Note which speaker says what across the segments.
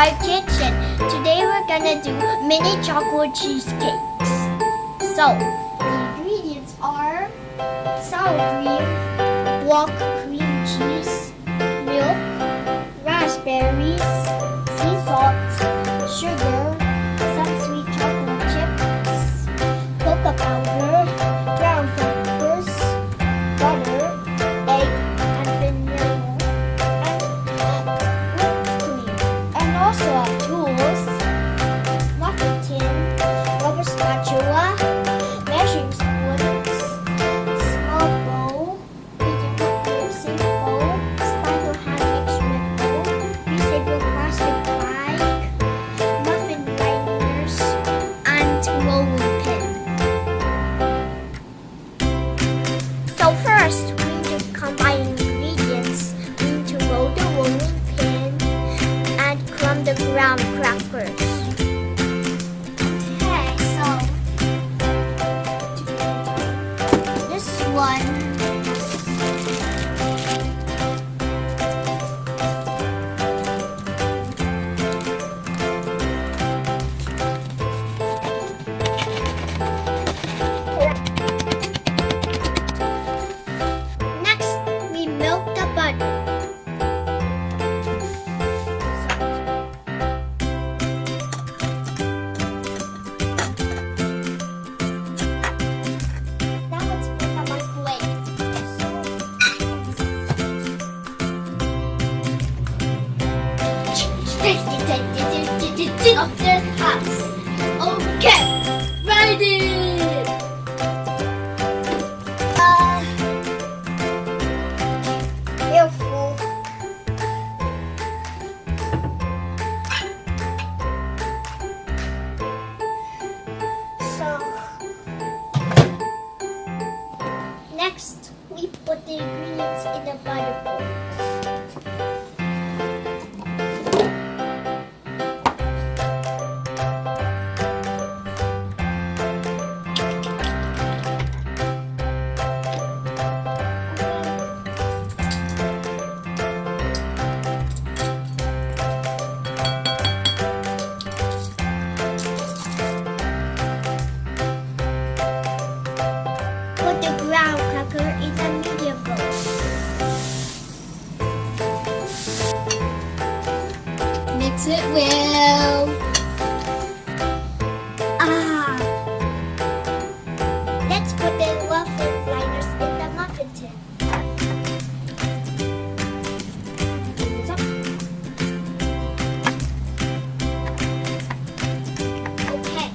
Speaker 1: our kitchen. Today we're gonna do mini chocolate cheesecakes. So, the ingredients are sour cream, block cream cheese, milk, raspberries, sea salt, sugar, some sweet chocolate chips, cocoa powder, brown peppers, butter, egg, and vanilla, and whipped cream. And also our tools: muffin tin, rubber spatula, measuring spoons, small bowl, medium sink bowl, spatula hand experiment bowl, reusable plastic bag, muffin liners, and rolling pin. So first, we need to combine ingredients. We need to roll the rolling pin and crumb the graham crackers. Okay, so this one. Next, we milk the butter. Now let's put on my plate. Of this house. Okay, ready. Careful. So next, we put the ingredients in the butter bowl. Put the graham cracker in the medium bowl. Mix it well. Let's put the muffin liners in the muffin tin. Thumbs up. Okay.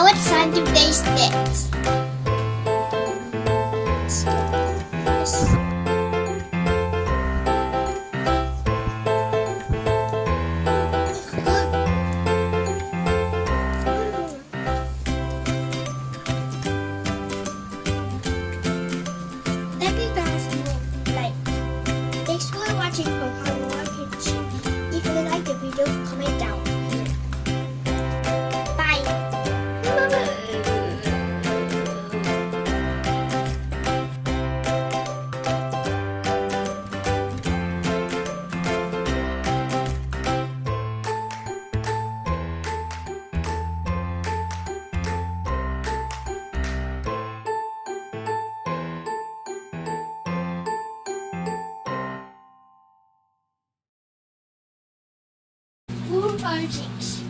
Speaker 1: Now it's time to taste it. Yes. Thank you guys thanks for watching from Hardware Kitchen. If you like the video, comment down. Bye. Full Raddish.